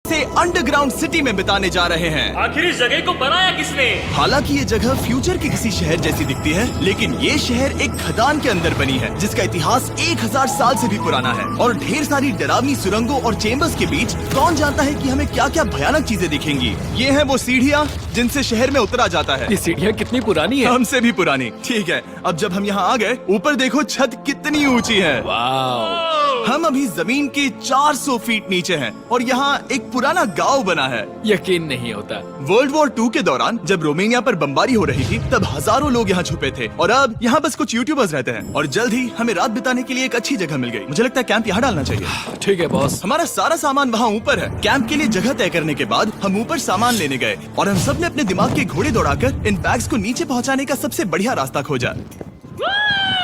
से underground city में बिताने जा रहे हैं। आखिर इस जगह को बनाया किसने? हालांकि ये जगह फ्यूचर के किसी शहर जैसी दिखती है, लेकिन ये शहर एक खदान के अंदर बनी है जिसका इतिहास 1000 साल से भी पुराना है। और ढेर सारी डरावनी सुरंगों और चेम्बर्स के बीच कौन जानता है कि हमें क्या क्या भयानक चीजें दिखेंगी। ये है वो सीढ़ियाँ जिनसे शहर में उतरा जाता है। ये सीढ़ियाँ कितनी पुरानी है? हमसे भी पुरानी। ठीक है, अब जब हम यहाँ आ गए, ऊपर देखो छत कितनी ऊंची है। वाव! हम अभी जमीन के 400 फीट नीचे हैं और यहाँ एक पुराना गांव बना है। यकीन नहीं होता। वर्ल्ड वॉर 2 के दौरान जब रोमानिया पर बमबारी हो रही थी, तब हजारों लोग यहाँ छुपे थे और अब यहाँ बस कुछ यूट्यूबर्स रहते हैं। और जल्द ही हमें रात बिताने के लिए एक अच्छी जगह मिल गई। मुझे लगता है कैंप यहाँ डालना चाहिए। ठीक है बॉस। हमारा सारा सामान वहाँ ऊपर है। कैंप के लिए जगह तय करने के बाद हम ऊपर सामान लेने गए और हम सब ने अपने दिमाग के घोड़े दौड़ाकर इन बैग्स को नीचे पहुँचाने का सबसे बढ़िया रास्ता खोजा।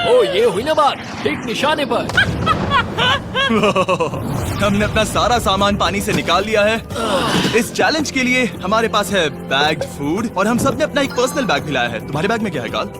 ओ, ये हुई ना बात, ठीक निशाने पर। हमने अपना सारा सामान पानी से निकाल लिया है। इस चैलेंज के लिए हमारे पास है बैग्ड फूड और हम सब ने अपना एक पर्सनल बैग भी लाया है। तुम्हारे बैग में क्या है काल?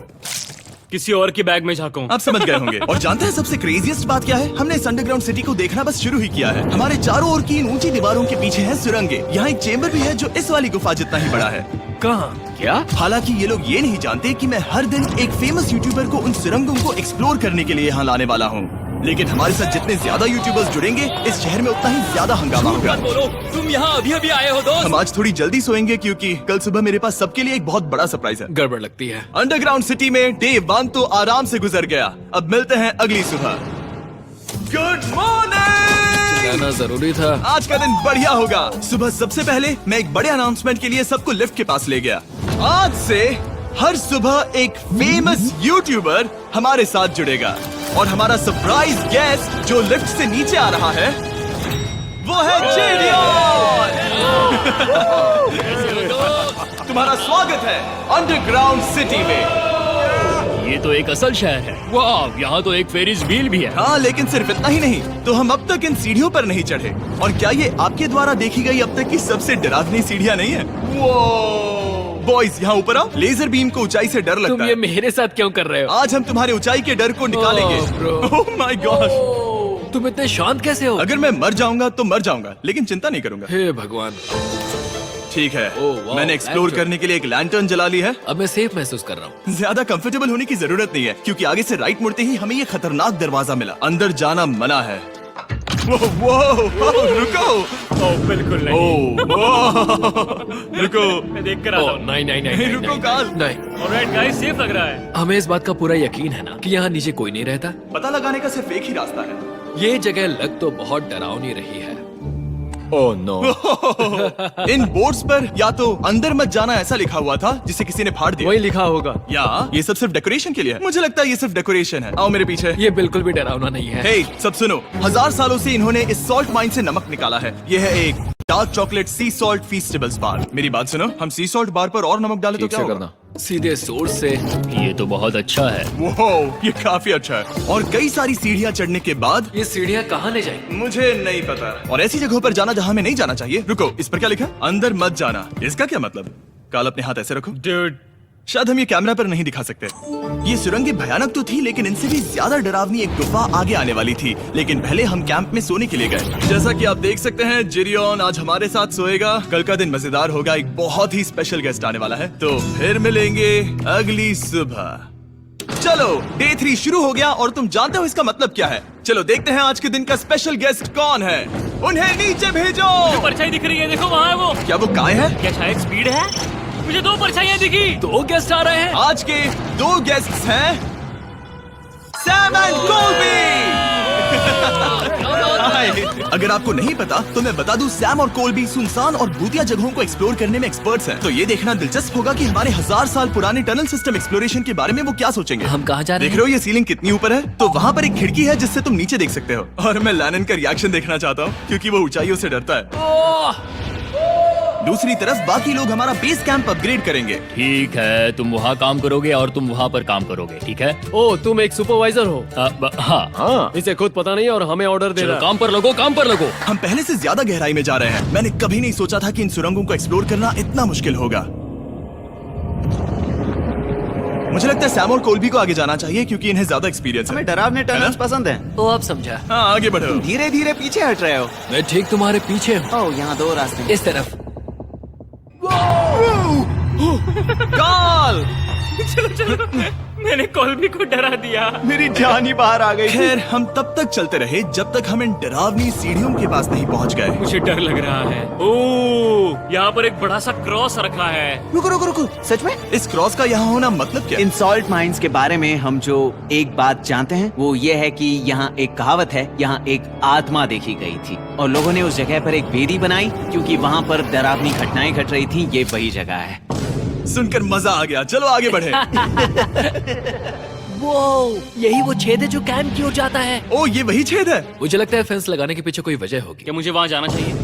किसी और के बैग में झांकूं। आप समझ गए होंगे। और जानते हैं सबसे क्रेजीएस्ट बात क्या है? हमने इस अंडरग्राउंड सिटी को देखना बस शुरू ही किया है। हमारे चारों ओर की इन ऊंची दीवारों के पीछे है सुरंगे। यहाँ एक चेम्बर भी है जो इस वाली गुफा जितना ही बड़ा है। कहाँ? क्या? हालांकि ये लोग ये नहीं जानते कि मैं हर दिन एक फेमस यूट्यूबर को उन सुरंगों को एक्सप्लोर करने के लिए यहाँ लाने वाला हूँ। लेकिन हमारे साथ जितने ज्यादा यूट्यूबर्स जुड़ेंगे, इस शहर में उतना ही ज्यादा हंगामा होगा। मत बोलो, तुम यहाँ अभी अभी आए हो दोस्त। हम आज थोड़ी जल्दी सोएंगे क्योंकि कल सुबह मेरे पास सबके लिए एक बहुत बड़ा सरप्राइज है। गड़बड़ लगती है। अंडरग्राउंड सिटी में डे 1 तो आराम से गुजर गया। अब मिलते हैं अगली सुबह। Good morning. जाना जरूरी था। आज का दिन बढ़िया होगा। सुबह सबसे पहले मैं एक बड़े अनाउंसमेंट के लिए सबको लिफ्ट के पास ले गया। आज से हर सुबह एक फेमस यूट्यूबर हमारे साथ जुड़ेगा और हमारा सरप्राइज गेस्ट जो लिफ्ट से नीचे आ रहा है वो है जेडियन। तुम्हारा स्वागत है अंडरग्राउंड सिटी में। ये तो एक असल शहर है। वाह, यहाँ तो एक फेरिस व्हील भी है। हाँ, लेकिन सिर्फ इतना ही नहीं, तो हम अब तक इन सीढ़ियों पर नहीं चढ़े। और क्या ये आपके द्वारा देखी गई अब तक की सबसे डरावनी सीढ़ियाँ नहीं है? बॉयज यहाँ ऊपर आओ। लेजर बीम को ऊंचाई से डर लगता तुम है। ये मेरे साथ क्यों कर रहे हो? आज हम तुम्हारे ऊंचाई के डर को निकालेंगे। ओह माय गॉड, तुम इतने शांत कैसे हो? अगर मैं मर जाऊंगा तो मर जाऊंगा, लेकिन चिंता नहीं करूंगा। हे भगवान। ठीक है, वाह, मैंने एक्सप्लोर लैंटर्न। करने के लिए एक लैंटर्न जला ली है। अब मैं सेफ महसूस कर रहा हूँ। ज्यादा कंफर्टेबल होने की जरूरत नहीं है क्योंकि आगे से राइट मुड़ते ही हमें ये खतरनाक दरवाजा मिला। अंदर जाना मना है। रुको। बिल्कुल नहीं। रुको। मैं देख कर आता हूँ। नहीं नहीं नहीं नहीं, नहीं, रुको नहीं, काल। नहीं। ऑलराइट गाइस, सेफ लग रहा है। हमें इस बात का पूरा यकीन है ना कि यहाँ नीचे कोई नहीं रहता। पता लगाने का सिर्फ एक ही रास्ता है। ये जगह लग तो बहुत डरावनी रही है। Oh no. इन बोर्ड्स पर या तो अंदर मत जाना ऐसा लिखा हुआ था जिसे किसी ने फाड़ दिया। वही लिखा होगा। या ये सब सिर्फ डेकोरेशन के लिए है। मुझे लगता है ये सिर्फ डेकोरेशन है। आओ मेरे पीछे। ये बिल्कुल भी डरावना नहीं है। हे, सब सुनो। 1000 सालों से इन्होंने इस सॉल्ट माइन से नमक निकाला है। ये है एक डार्क चॉकलेट सी सॉल्ट फीस्टेबल्स बार। मेरी बात सुनो, हम सी सॉल्ट बार पर और नमक डाले तो क्या होगा? सीधे सोर्स से। ये तो बहुत अच्छा है। वो ये काफी अच्छा है। और कई सारी सीढ़ियाँ चढ़ने के बाद ये सीढ़ियाँ कहाँ ले जाएंगी? मुझे नहीं पता। और ऐसी जगहों पर जाना जहाँ हमें नहीं जाना चाहिए। रुको, इस पर क्या लिखा? अंदर मत जाना। इसका क्या मतलब? काल अपने हाथ ऐसे रखो। डूड, शायद हम ये कैमरा पर नहीं दिखा सकते। ये सुरंगें भयानक तो थी, लेकिन इनसे भी ज्यादा डरावनी एक गुफा आगे आने वाली थी। लेकिन पहले हम कैंप में सोने के लिए गए। जैसा कि आप देख सकते हैं, जिरियन आज हमारे साथ सोएगा। कल का दिन मजेदार होगा। एक बहुत ही स्पेशल गेस्ट आने वाला है। तो फिर मिलेंगे अगली सुबह। चलो, डे 3 शुरू हो गया और तुम जानते हो इसका मतलब क्या है? चलो देखते हैं आज के दिन का स्पेशल गेस्ट कौन है। उन्हें नीचे भेजो। परछाई दिख रही है, देखो वहाँ है वो। क्या वो काय है? क्या शायद स्पीड है? मुझे 2 परछाइयाँ दिखी। 2 गेस्ट आ रहे हैं। आज के 2 गेस्ट्स हैं सैम एंड कोल्बी। अगर आपको नहीं पता तो मैं बता दूं, सैम और कोल्बी सुनसान और भूतिया जगहों को एक्सप्लोर करने में एक्सपर्ट्स हैं। तो ये देखना दिलचस्प होगा कि हमारे 1000 साल पुराने टनल सिस्टम एक्सप्लोरेशन के बारे में वो क्या सोचेंगे। हम कहाँ जा रहे देख रहे हो ये सीलिंग कितनी ऊपर है? तो वहाँ पर एक खिड़की है जिससे तुम नीचे देख सकते हो। और मैं लैनन का रिएक्शन देखना चाहता हूँ क्योंकि वो ऊंचाइयों से डरता है। दूसरी तरफ बाकी लोग हमारा बेस कैंप अपग्रेड करेंगे। ठीक है, तुम वहाँ काम करोगे और तुम वहाँ पर काम करोगे, ठीक है? ओ, तुम एक सुपरवाइजर हो? हाँ। इसे खुद पता नहीं और हमें ऑर्डर दे चलो रहा है। काम पर लगो, काम पर लगो। हम पहले से ज्यादा गहराई में जा रहे हैं। मैंने कभी नहीं सोचा था कि इन सुरंगों को एक्सप्लोर करना इतना मुश्किल होगा। मुझे लगता है सैम और कोल्बी को आगे जाना चाहिए क्योंकि इन्हें ज्यादा एक्सपीरियंस है। हमें डरावने टनल्स पसंद हैं। ओ अब समझा। हाँ आगे बढ़ो। धीरे धीरे पीछे हट रहे हो। मैं ठीक तुम्हारे पीछे हूँ। ओह, यहाँ 2 रास्ते हैं। इस तरफ। काल! मैंने कोल्बी को डरा दिया। मेरी जान ही बाहर आ गई। खैर हम तब तक चलते रहे जब तक हम इन डरावनी सीढ़ियों के पास नहीं पहुंच गए। मुझे डर लग रहा है। ओह, यहाँ पर एक बड़ा सा क्रॉस रखा है। रुको रुको रुको, सच में? इस क्रॉस का यहाँ होना मतलब क्या? इन सॉल्ट माइंस के बारे में हम जो एक बात जानते हैं वो ये है कि यहाँ एक कहावत है, यहाँ एक आत्मा देखी गई थी और लोगों ने उस जगह पर एक वेदी बनाई क्योंकि वहाँ पर डरावनी घटनाएं घट रही थी। ये वही जगह है। सुनकर मजा आ गया, चलो आगे बढ़े। वो यही वो छेद है जो कैंप की ओर जाता है। ओ ये वही छेद है। मुझे लगता है फेंस लगाने के पीछे कोई वजह होगी। क्या मुझे वहाँ जाना चाहिए?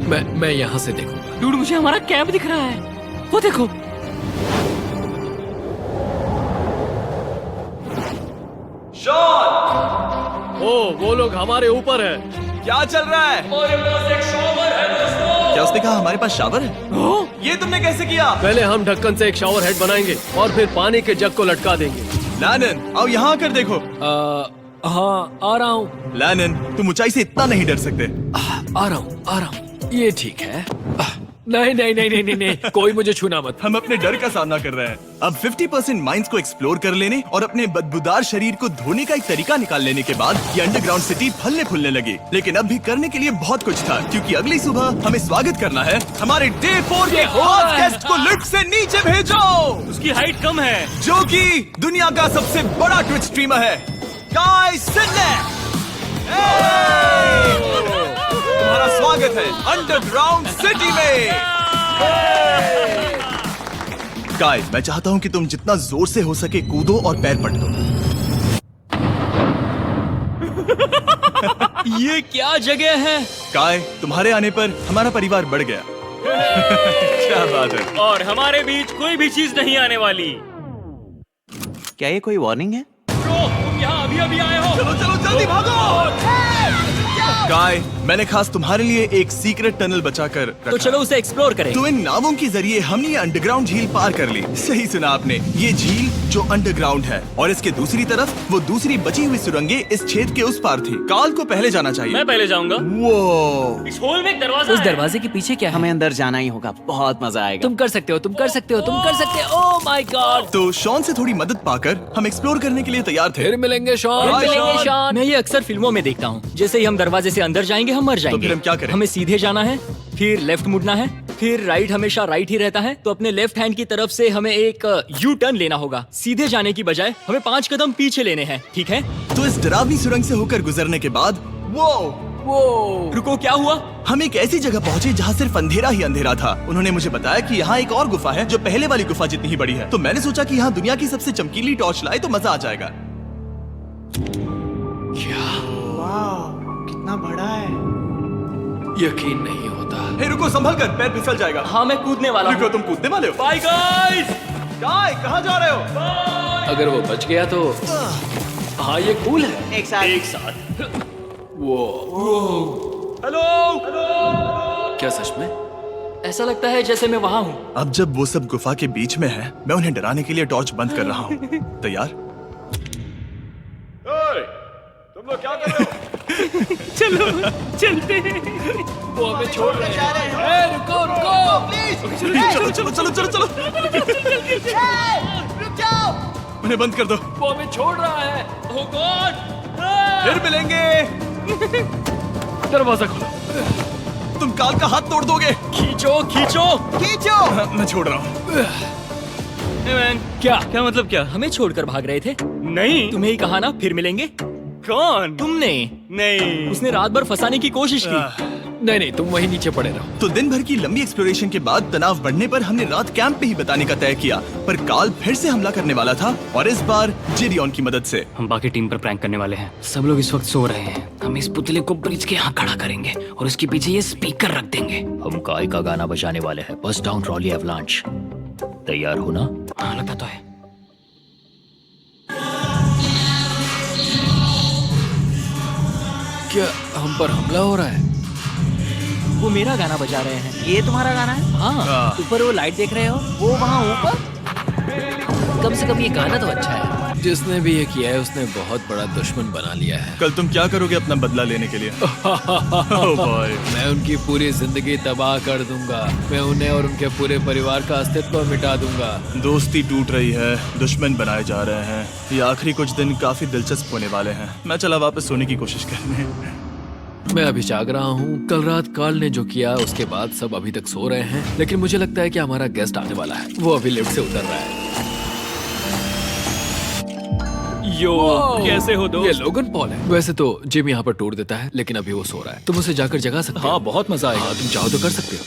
मैं यहाँ से देखूंगा। डूड, मुझे हमारा कैंप दिख रहा है। वो देखो। शॉन! ओ वो लोग हमारे ऊपर है। क्या चल रहा है? क्या उसने कहा हमारे पास शावर है? ये तुमने कैसे किया? पहले हम ढक्कन से एक शावर हेड बनाएंगे और फिर पानी के जग को लटका देंगे। लैनन आओ यहाँ आकर देखो। हाँ आ रहा हूँ। लैनन तुम ऊंचाई से इतना नहीं डर सकते। आ रहा हूँ। ये ठीक है। नहीं नहीं नहीं नहीं नहीं नहीं, कोई मुझे छूना मत। हम अपने डर का सामना कर रहे हैं। अब 50% माइंस को एक्सप्लोर कर लेने और अपने बदबूदार शरीर को धोने का एक तरीका निकाल लेने के बाद ये अंडरग्राउंड सिटी फलने फूलने लगी। लेकिन अब भी करने के लिए बहुत कुछ था क्योंकि अगली सुबह हमें स्वागत करना है हमारे डे 4 के फर्स्ट गेस्ट को लिफ्ट से नीचे भेजो, उसकी हाइट कम है। जो कि दुनिया का सबसे बड़ा ट्विच स्ट्रीमर है, काई सिडनेक। तुम्हारा स्वागत है अंडरग्राउंड सिटी में। काई, मैं चाहता हूँ कि तुम जितना जोर से हो सके कूदो और पैर पट दो। ये क्या जगह है? काय, तुम्हारे आने पर हमारा परिवार बढ़ गया। क्या बात है। और हमारे बीच कोई भी चीज नहीं आने वाली। क्या ये कोई वार्निंग है? ब्रो, तुम यहाँ अभी अभी आए हो। चलो चलो जल्दी भागो। काय, मैंने खास तुम्हारे लिए एक सीक्रेट टनल बचाकर रखा। तो चलो उसे एक्सप्लोर करें। तो इन नावों के जरिए हमने ये अंडरग्राउंड झील पार कर ली। सही सुना आपने, ये झील जो अंडरग्राउंड है और इसके दूसरी तरफ वो दूसरी बची हुई सुरंगें इस छेद के उस पार थी। काल को पहले जाना चाहिए। मैं पहले जाऊंगा। वो इस होल में एक दरवाजा उस है। दरवाजे के पीछे क्या है? हमें अंदर जाना ही होगा, बहुत मजा आएगा। तुम कर सकते हो, तुम कर सकते हो, तुम कर सकते हो। Oh my God. तो शॉन से थोड़ी मदद पाकर हम एक्सप्लोर करने के लिए तैयार थे। फिर मिलेंगे शॉन। Bye, Sean। मैं ये अक्सर फिल्मों में देखता हूँ। जैसे ही हम दरवाजे से अंदर जाएंगे हम मर जाएंगे। फिर हम क्या करें? हमें सीधे जाना है, फिर लेफ्ट मुड़ना है, फिर राइट हमेशा राइट ही रहता है। तो अपने लेफ्ट हैंड की तरफ से हमें एक यू टर्न लेना होगा। सीधे जाने की बजाय हमें 5 कदम पीछे लेने हैं, ठीक है? तो इस डरावनी सुरंग से होकर गुजरने के बाद वो रुको, क्या हुआ? हम एक ऐसी जगह पहुंचे जहाँ सिर्फ अंधेरा ही अंधेरा था। उन्होंने मुझे बताया कि यहाँ एक और गुफा है जो पहले वाली गुफा जितनी ही बड़ी है। तो मैंने सोचा कि यहाँ दुनिया की सबसे चमकीली टॉर्च लाए तो मजा आ जाएगा। कितना बड़ा है। यकीन नहीं होता। हे रुको, संभल कर, पैर फिसल जाएगा। हाँ, मैं कूदने वाला रुको, हूँ। तुम कूदने वाले हो? Bye guys. काय, कहाँ जा रहे हो? अगर वो बच गया तो हाँ ये कूल है। एक साथ। एक साथ। हेलो। क्या सच में? ऐसा लगता है जैसे मैं वहाँ हूँ। अब जब वो सब गुफा के बीच में है, मैं उन्हें डराने के लिए टॉर्च बंद कर रहा हूँ। तैयार? तुम लोग क्या कर रहे हो? चलो चलते हैं। वो हमें छोड़ रहे हैं। रुको रुको। चलो चलो चलो चलो चलो। उन्हें बंद कर दो। वो हमें छोड़ रहा है। Oh God! फिर मिलेंगे। दरवाजा खोलो। तुम काल का हाथ तोड़ दोगे। खींचो खींचो। हाँ, मैं छोड़ रहा हूँ। क्या मतलब क्या? हमें छोड़कर भाग रहे थे? नहीं, तुम्हें ही कहा ना फिर मिलेंगे। कौन? तुमने? नहीं, उसने रात भर फंसाने की कोशिश की। नहीं नहीं, तुम वहीं नीचे पड़े रहो। तो दिन भर की लंबी एक्सप्लोरेशन के बाद तनाव बढ़ने पर हमने रात कैंप पे ही बिताने का तय किया। पर काल फिर से हमला करने वाला था और इस बार जिरियन की मदद से। हम बाकी टीम पर प्रैंक करने वाले हैं। सब लोग इस वक्त सो रहे हैं। हम इस पुतले को ब्रिज के यहाँ खड़ा करेंगे और उसके पीछे ये स्पीकर रख देंगे। हम काय का गाना बजाने वाले हैं, बस डाउन रॉली एवलांच। तैयार हो ना? हाँ, लगता तो है। क्या हम पर हमला हो रहा है? वो मेरा गाना बजा रहे हैं। ये तुम्हारा गाना है? हाँ, ऊपर वो लाइट देख रहे हो? वो वहाँ ऊपर? कम से कम ये गाना तो अच्छा है। जिसने भी ये किया है उसने बहुत बड़ा दुश्मन बना लिया है। कल तुम क्या करोगे अपना बदला लेने के लिए? Oh boy. मैं उनकी पूरी जिंदगी तबाह कर दूंगा। मैं उन्हें और उनके पूरे परिवार का अस्तित्व मिटा दूंगा। दोस्ती टूट रही है, दुश्मन बनाए जा रहे हैं। ये आखिरी कुछ दिन काफी दिलचस्प होने वाले हैं। मैं चला वापस सोने की कोशिश करने। मैं अभी जाग रहा हूँ। कल रात कार्ल ने जो किया उसके बाद सब अभी तक सो रहे हैं, लेकिन मुझे लगता है कि हमारा गेस्ट आने वाला है। वो अभी लिफ्ट से उतर रहा है। यो, कैसे हो ये दोस्त? लोगन पॉल है। वैसे तो जिम यहाँ पर टूर देता है, लेकिन अभी वो सो रहा है। तुम उसे जाकर जगा सकते हो। हाँ, बहुत मजा आएगा। हाँ, तुम चाहो तो कर सकते हो।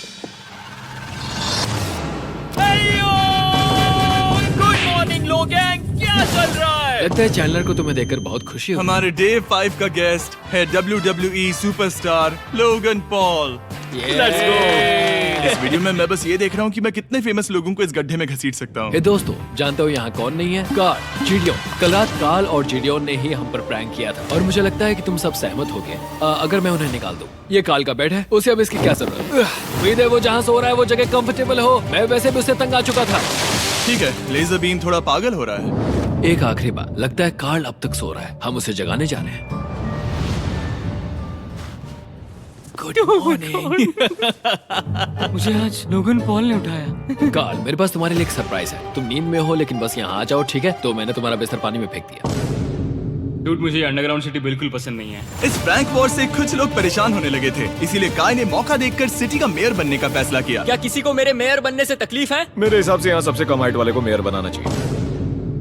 गुड मॉर्निंग लोगैंग, क्या चल रहा है? लगता है चैनलर को तुम्हें देखकर बहुत खुशी होगी। हमारे डे 5 का गेस्ट है WWE superstar Logan Paul. Let's go. इस वीडियो में मैं बस ये देख रहा हूँ कि मैं कितने फेमस लोगों को इस गड्ढे में घसीट सकता हूँ। हे दोस्तों, जानते हो यहाँ कौन नहीं है? कार्ल, जीडियोन। कल रात कार्ल और जीडियोन ने ही हम पर प्रैंक किया था, और मुझे लगता है कि तुम सब सहमत हो गए। अगर मैं उन्हें निकाल दूं। ये कार्ल का बेड है, उसे अब इसकी क्या जरूरत है? उम्मीद है वो जहाँ सो रहा है वो जगह कंफर्टेबल हो। मैं वैसे भी उससे तंग आ चुका था। ठीक है, लेजर बीम थोड़ा पागल हो रहा है। एक आखिरी बात, लगता है कार्ल अब तक सो रहा है। हम उसे जगाने जा रहे हैं। Good morning. मुझे आज लोगन पॉल ने उठाया। कार्ल, मेरे पास तुम्हारे लिए एक सरप्राइज है। तुम नींद में हो, लेकिन बस यहाँ आ जाओ, ठीक है? तो मैंने तुम्हारा बिस्तर पानी में फेंक दिया। डूड, मुझे अंडरग्राउंड सिटी बिल्कुल पसंद नहीं है। इस प्रैंक वॉर से कुछ लोग परेशान होने लगे थे, इसीलिए काय ने मौका देखकर सिटी का मेयर बनने का फैसला किया। क्या किसी को मेरे मेयर बनने से तकलीफ है? मेरे हिसाब से यहाँ सबसे कम हाइट वाले को मेयर बनाना चाहिए।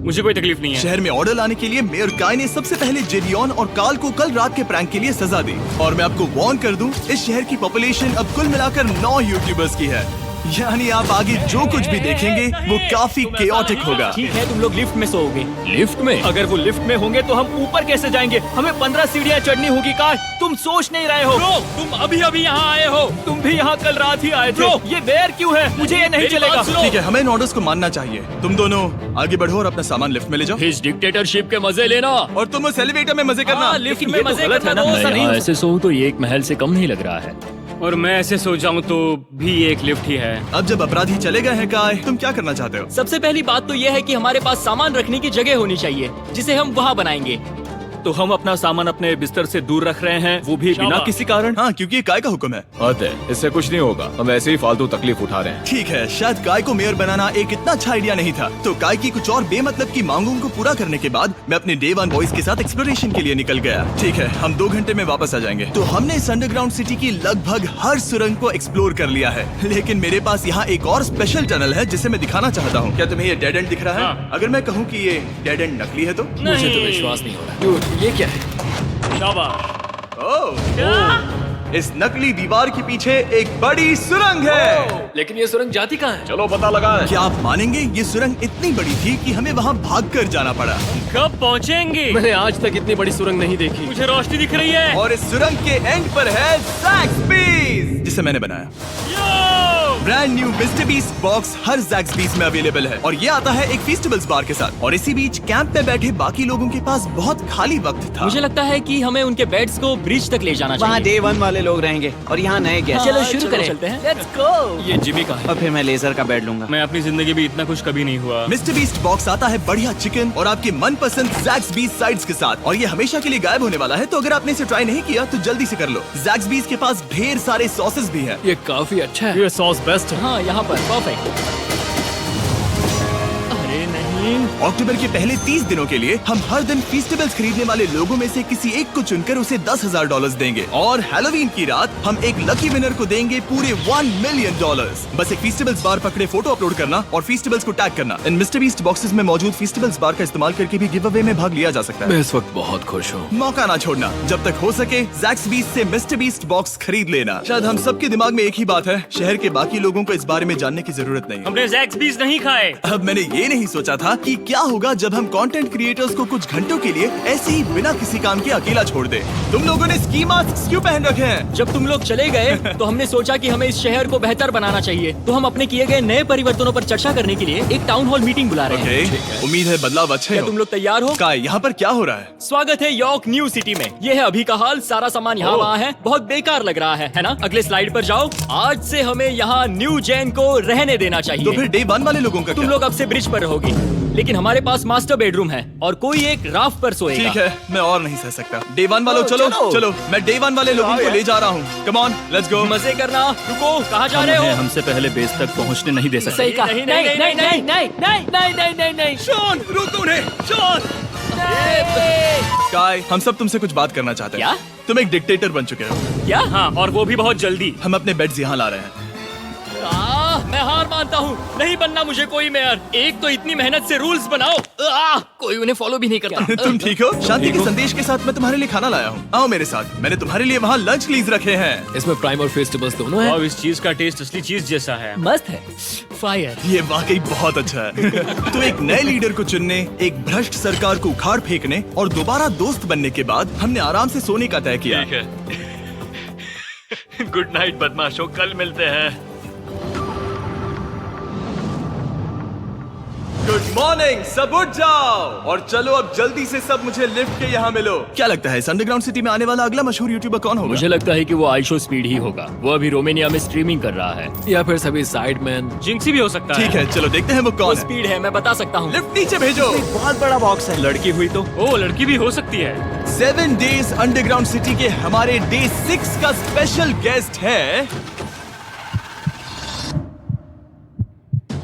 मुझे कोई तकलीफ नहीं है। शहर में ऑर्डर लाने के लिए मेयर काय ने सबसे पहले जेरियन और कार्ल को कल रात के प्रैंक के लिए सजा दी। और मैं आपको वार्न कर दूं, इस शहर की पॉपुलेशन अब कुल मिलाकर 9 यूट्यूबर्स की है। यानी आप आगे जो कुछ भी देखेंगे वो काफी केओटिक होगा। ठीक है, तुम लोग लिफ्ट में सोओगे। लिफ्ट में? अगर वो लिफ्ट में होंगे तो हम ऊपर कैसे जाएंगे? हमें 15 सीढ़ियाँ चढ़नी होगी। कार, तुम सोच नहीं रहे हो। Bro, तुम अभी अभी यहाँ आए हो। तुम भी यहाँ कल रात ही आए थे। ये बेयर क्यों है? मुझे ये नहीं चलेगा। ठीक है, हमें इन ऑर्डर्स को मानना चाहिए। तुम दोनों आगे बढ़ो और अपना सामान लिफ्ट में ले जाओ। इस डिक्टेटरशिप के मजे लेना। और तुम उस एलिवेटर में मजे करना। लिफ्ट में मजे करना तो ऐसा नहीं हो ऐसे सोऊं तो ये एक महल से कम नहीं लग रहा है। और मैं ऐसे सो जाऊं तो भी एक लिफ्ट ही है। अब जब अपराधी चले गए हैं काय, तुम क्या करना चाहते हो? सबसे पहली बात तो यह है कि हमारे पास सामान रखने की जगह होनी चाहिए, जिसे हम वहाँ बनाएंगे। तो हम अपना सामान अपने बिस्तर से दूर रख रहे हैं, वो भी बिना किसी कारण। हाँ, क्योंकि ये काय का हुक्म है। आते हैं, इससे कुछ नहीं होगा। हम ऐसे ही फालतू तकलीफ उठा रहे हैं। ठीक है, शायद काय को मेयर बनाना एक इतना अच्छा आइडिया नहीं था। तो काय की कुछ और बेमतलब की मांगों को पूरा करने के बाद मैं अपने डे 1 बॉयज के साथ एक्सप्लोरेशन के लिए निकल गया। ठीक है, हम 2 घंटे में वापस आ जाएंगे। तो हमने इस अंडरग्राउंड सिटी की लगभग हर सुरंग को एक्सप्लोर कर लिया है, लेकिन मेरे पास यहाँ एक और स्पेशल टनल है जिसे मैं दिखाना चाहता हूँ। क्या तुम्हें ये डेड एंड दिख रहा है? हाँ। अगर मैं कहूँ कि ये डेड एंड नकली है तो? मुझे तो विश्वास नहीं हो रहा। Dude, ये क्या है? शाबाश। ओह, इस नकली दीवार के पीछे एक बड़ी सुरंग है। लेकिन ये सुरंग जाती कहाँ है? चलो पता लगाएं। क्या आप मानेंगे, ये सुरंग इतनी बड़ी थी कि हमें वहाँ भागकर जाना पड़ा। कब पहुँचेंगे? मैंने आज तक इतनी बड़ी सुरंग नहीं देखी। मुझे रोशनी दिख रही है। और इस सुरंग के एंड पर है ज़ैक्सबीस, जिसे मैंने बनाया। Brand new Mister Beast box हर ज़ैक्सबीस में अवेलेबल है, और ये आता है एक फेस्टिवल्स बार के साथ। और इसी बीच कैंप में बैठे बाकी लोगों के पास बहुत खाली वक्त था। मुझे लगता है कि हमें उनके बेड्स को ब्रिज तक ले जाना वहाँ चाहिए। डे 1 वाले लोग रहेंगे और यहाँ नए गेस्ट। चलो शुरू करें। चलते हैं। Let's go. ये जिमी का है। और फिर मैं लेजर का बेड लूंगा। मैं अपनी जिंदगी में इतना खुश कभी नहीं हुआ। मिस्टर बीस्ट बॉक्स आता है बढ़िया चिकन और आपके मनपसंद ज़ैक्सबीस साइड्स के साथ, और ये हमेशा के लिए गायब होने वाला है। तो अगर आपने इसे ट्राई नहीं किया तो जल्दी से कर लो। ज़ैक्सबीस के पास ढेर सारे सॉसेस भी हैं। ये काफी अच्छा है। ये सॉस बेस्ट है। हाँ, यहाँ पर परफेक्ट। अरे नहीं। अक्टूबर के पहले 30 दिनों के लिए हम हर दिन फेस्टिवल्स खरीदने वाले लोगों में से किसी एक को चुनकर उसे $10,000 देंगे, और हैलोवीन की रात हम एक लकी विनर को देंगे पूरे $1 मिलियन। बस एक फेस्टिवल्स बार पकड़े फोटो अपलोड करना और फेस्टिवल्स को टैग करना। इन मिस्टर बीस्ट बॉक्सेस में मौजूद फेस्टिवल्स बार का इस्तेमाल करके भी गिव अवे में भाग लिया जा सकता है। मैं इस वक्त बहुत खुश हूँ। मौका ना छोड़ना, जब तक हो सके ज़ैक्सबीस से मिस्टर बीस्ट बॉक्स खरीद लेना। शायद हम सबके दिमाग में एक ही बात है, शहर के बाकी लोगों को इस बारे में जानने की जरूरत नहीं है। हमने ज़ैक्सबीस नहीं खाए। अब मैंने ये नहीं सोचा था था कि क्या होगा जब हम कंटेंट क्रिएटर्स को कुछ घंटों के लिए ऐसे ही बिना किसी काम के अकेला छोड़ दे। तुम लोगों ने स्की मास्क क्यों पहन रखे हैं? जब तुम लोग चले गए तो हमने सोचा कि हमें इस शहर को बेहतर बनाना चाहिए, तो हम अपने किए गए नए परिवर्तनों पर चर्चा करने के लिए एक टाउन हॉल मीटिंग बुला रहे हैं। ओके, उम्मीद है बदलाव अच्छे क्या हो। तुम लोग तैयार हो? काय, यहाँ पर क्या हो रहा है? स्वागत है यॉर्क न्यू सिटी में। ये है अभी का हाल, सारा सामान यहाँ वहाँ है, बहुत बेकार लग रहा है ना? अगले स्लाइड पर जाओ। आज से हमें यहाँ न्यू जेन को रहने देना तो चाहिए। फिर डे 1 वाले लोगों का तुम क्या? लोग अब से ब्रिज पर रहोगे, लेकिन हमारे पास मास्टर बेडरूम है और कोई एक राफ्ट पर सोएगा। ठीक है, मैं और नहीं सह सकता। डे 1 वालों चलो चलो, मैं डे 1 वाले लोगों को ले जा रहा हूँ। Come on, let's go. मजे करना। रुको, कहाँ जा रहे हो? हमसे पहले बेस तक पहुंचने नहीं दे सकते। सही कहा। नहीं नहीं नहीं नहीं नहीं नहीं नहीं नहीं नहीं नहीं। शॉन, रोक उन्हें, शॉन। काय, हम सब तुमसे कुछ बात करना चाहते हैं। क्या? तुम एक डिक्टेटर बन चुके हो। क्या? हाँ, और वो भी बहुत जल्दी। हम अपने बेड्स यहाँ ला रहे हैं। मैं हार मानता हूँ, नहीं बनना मुझे कोई मेयर। एक तो इतनी मेहनत से रूल्स बनाओ, कोई उन्हें फॉलो भी नहीं करता। तुम ठीक हो? शांति के संदेश के साथ मैं तुम्हारे लिए खाना लाया हूँ। आओ मेरे साथ, मैंने तुम्हारे लिए वहाँ लंच लीज रखे हैं। इसमें प्राइम और फेस्टिवल्स दोनों हैं। और इस चीज का टेस्ट असली चीज जैसा है। मस्त है। फायर। ये वाकई बहुत अच्छा है। तो एक नए लीडर को चुनने, एक भ्रष्ट सरकार को उखाड़ फेंकने और दोबारा दोस्त बनने के बाद हमने आराम से सोने का तय किया। गुड नाइट बदमाशों, कल मिलते हैं। गुड मॉर्निंग, सब उठ जाओ और चलो अब जल्दी से सब मुझे लिफ्ट के यहाँ मिलो। क्या लगता है इस अंडरग्राउंड सिटी में आने वाला अगला मशहूर यूट्यूबर कौन होगा? मुझे लगता है कि वो आइशो स्पीड ही होगा। वो अभी रोमेनिया में स्ट्रीमिंग कर रहा है। या फिर सभी साइडमैन। जिंक्सी भी हो सकता है। ठीक है, चलो देखते हैं वो कौन है। स्पीड है, मैं बता सकता हूँ। लिफ्ट नीचे भेजो। बहुत बड़ा बॉक्स है। लड़की हुई तो ओ, लड़की भी हो सकती है। 7 डेज अंडरग्राउंड सिटी के हमारे डे 6 का स्पेशल गेस्ट है।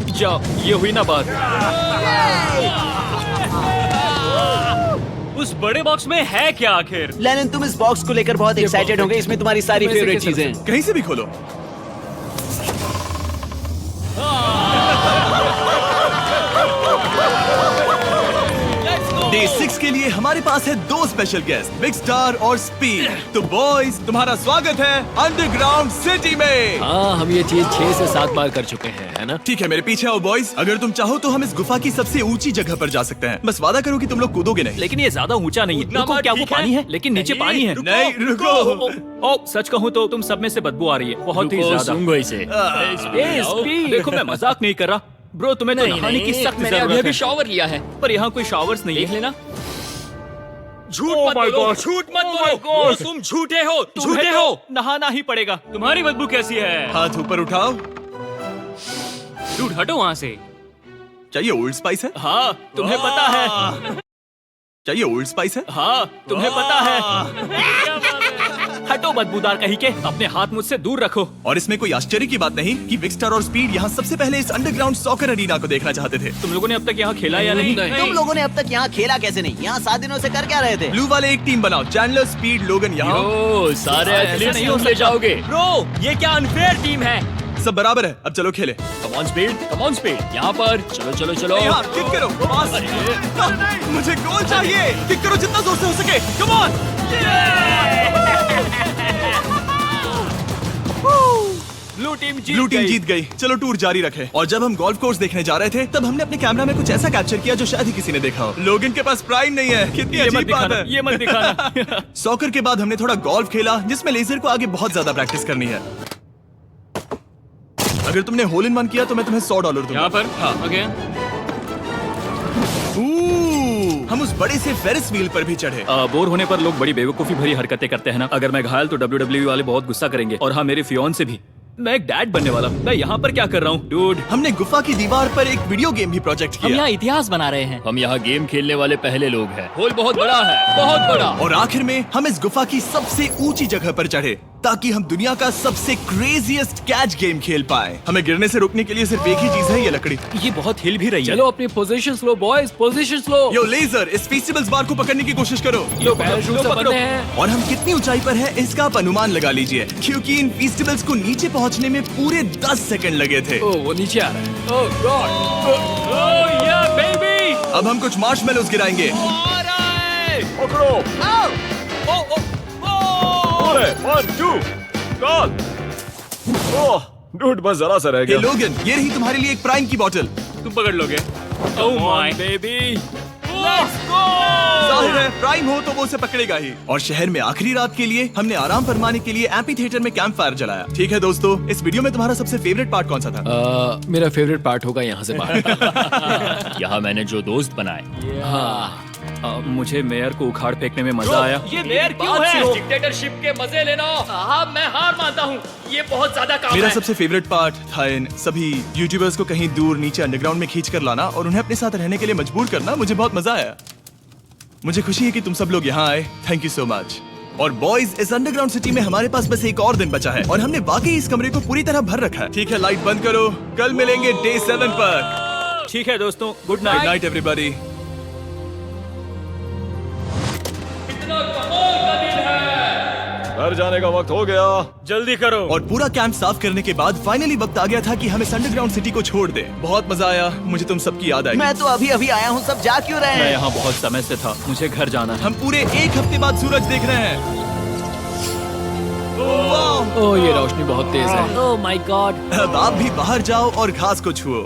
जाओ, ये हुई ना बात। उस बड़े बॉक्स में है क्या आखिर? लेनिन, तुम इस बॉक्स को लेकर बहुत एक्साइटेड होंगे। इसमें तुम्हारी सारी फेवरेट चीजें हैं। कहीं से भी खोलो। डे 6 के लिए हमारे पास है 2 स्पेशल गेस्ट, बिग स्टार और स्पीड। तो बॉयज, तुम्हारा स्वागत है अंडरग्राउंड सिटी में। हाँ, हम ये चीज 6 से 7 बार कर चुके हैं, है ना? ठीक है, मेरे पीछे आओ बॉयज। अगर तुम चाहो तो हम इस गुफा की सबसे ऊंची जगह पर जा सकते हैं। बस वादा करो कि तुम लोग कूदोगे नहीं। लेकिन ये ज्यादा ऊंचा नहीं है। रुको, क्या वो पानी है? लेकिन नीचे पानी है। नहीं, रुको। ओ, सच कहूँ तो तुम सब में से बदबू आ रही है, बहुत ही ज्यादा। सूंघो इसे। देखो, मैं मजाक नहीं कर रहा। ब्रो, तुम्हें तो नहाने की सख्त मैंने जरूरत अभी है। शॉवर लिया है। पर यहाँ कोई शॉवर्स नहीं देख है। लेना। झूठ मत बोलो, झूठ मत बोलो। तुम झूठे हो, झूठे हो। नहाना ही पड़ेगा। तुम्हारी बदबू कैसी है? हाथ ऊपर उठाओ। डूड, हटो वहाँ से। चाहिए ओल्ड स्पाइस है? हाँ, तुम्हें पता है। चाहिए ओल्ड स्पाइस है? हाँ, तुम्हें पता है। हटो बदबूदार कहीं के, अपने हाथ मुझसे दूर रखो। और इसमें कोई आश्चर्य की बात नहीं कि बिग स्टार और स्पीड यहाँ सबसे पहले इस अंडरग्राउंड सॉकर अरीना को देखना चाहते थे। तुम लोगों ने अब तक यहाँ खेला या नहीं? तुम लोगों ने अब तक यहाँ खेला कैसे नहीं? यहाँ 7 दिनों से कर क्या रहे थे? ब्लू वाले एक टीम बनाओ, चैंडलर, स्पीड, लोगन यहाँ। ओ, सारे ऐसा एथलीट्स नहीं हो तुम ले सकता। जाओगे। ब्रो, ये क्या अनफेयर टीम है। सब बराबर है, अब चलो खेले। Come on speed, come on speed. यहाँ पर चलो चलो चलो। यहाँ किक करो, पास। नहीं, मुझे गोल चाहिए। किक करो जितना जोर से हो सके। Come on. ब्लू टीम जीत गई। चलो टूर जारी रखें। और जब हम गोल्फ कोर्स देखने जा रहे थे, तब हमने अपने कैमरा में कुछ ऐसा कैप्चर किया जो शायद ही किसी ने देखा हो। लोगन के पास प्राइम नहीं है। कितनी अजीब बात है। ये मत दिखाना। सॉकर के बाद हमने थोड़ा गोल्फ खेला, जिसमें लेजर को आगे बहुत ज्यादा प्रैक्टिस करनी है। अगर तुमने होल इन वन किया तो मैं तुम्हें $100 दूंगा। यहाँ पर? हाँ। ओके। हम उस बड़े से फेरिस व्हील पर भी चढ़े। बोर होने पर लोग बड़ी बेवकूफी भरी हरकतें करते हैं ना। अगर मैं घायल तो WWE वाले बहुत गुस्सा करेंगे। और हाँ, मेरे फियोन से भी। मैं एक डैड बनने वाला। मैं यहाँ पर क्या कर रहा हूँ? डूड, हमने गुफा की दीवार पर एक वीडियो गेम भी प्रोजेक्ट हम किया। यहाँ इतिहास बना रहे हैं। हम यहाँ गेम खेलने वाले पहले लोग हैं। होल बहुत बड़ा है, बहुत बड़ा। और आखिर में हम इस गुफा की सबसे ऊंची जगह पर चढ़े ताकि हम दुनिया का सबसे क्रेजीएस्ट कैच गेम खेल पाए। हमें गिरने से रोकने के लिए सिर्फ एक ही चीज है, ये लकड़ी। ये बहुत हिल भी रही है। चलो अपनी पोजीशन लो बॉयज, पोजीशन लो। यो लेजर, इस फेस्टिवल्स बार को पकड़ने की कोशिश करो। लो, पैराशूट से बंधे हैं। और हम कितनी ऊंचाई पर है इसका आप अनुमान लगा लीजिए, क्योंकि इन फेस्टिवल्स को नीचे पहुंचने में पूरे 10 सेकंड लगे थे। ओ, वो नीचे आ रहा है। ओह गॉड। ओह या बेबी। अब हम कुछ मार्शमेलोस गिराएंगे। आ रहा है। पकड़ो। ओ ओ ओ। अरे 1 2 कॉल। ओह डूड, बस जरा सा रह हे गया। लोगन, ये रही तुम्हारे लिए एक प्राइम की बोतल। तुम पकड़ लोगे? Oh my baby. जाहिर है प्राइम हो तो वो उसे पकड़ेगा ही। और शहर में आखिरी रात के लिए हमने आराम फरमाने के लिए एम्पी थिएटर में कैंप फायर जलाया। ठीक है दोस्तों, इस वीडियो में तुम्हारा सबसे फेवरेट पार्ट कौन सा था? मेरा फेवरेट पार्ट होगा यहाँ से बाहर। यहाँ मैंने जो दोस्त बनाए। हाँ मुझे मेयर को उखाड़ फेंकने में मजा आया। ये बेयर क्यों है? डिक्टेटरशिप के मजे लेना। साहब मैं हार मानता हूँ, ये बहुत ज्यादा काम मेरा है। सबसे फेवरेट पार्ट था इन सभी यूट्यूबर्स को कहीं दूर नीचे अंडरग्राउंड में खींच कर लाना और उन्हें अपने साथ रहने के लिए मजबूर करना। मुझे बहुत मजा आया। मुझे खुशी है कि तुम सब लोग यहाँ आए। Thank you so much. और बॉयज, इस अंडरग्राउंड सिटी में हमारे पास बस एक और दिन बचा है और हमने वाकई इस कमरे को पूरी तरह भर रखा है। ठीक है, लाइट बंद करो। कल मिलेंगे डे 7 पर। ठीक है दोस्तों, good good night. Night everybody. घर जाने का वक्त हो गया। जल्दी करो। और पूरा कैंप साफ करने के बाद फाइनली वक्त आ गया था कि हम इस अंडरग्राउंड सिटी को छोड़ दें। बहुत मजा आया। मुझे तुम सबकी याद आई। मैं तो अभी अभी आया हूँ, सब जा क्यों रहे मैं हैं? यहाँ बहुत समय से था, मुझे घर जाना है। हम पूरे एक हफ्ते बाद सूरज देख रहे हैं। वाह! ओह ये रोशनी बहुत तेज है। Oh my God. अब आप भी बाहर जाओ और घास को छुओ।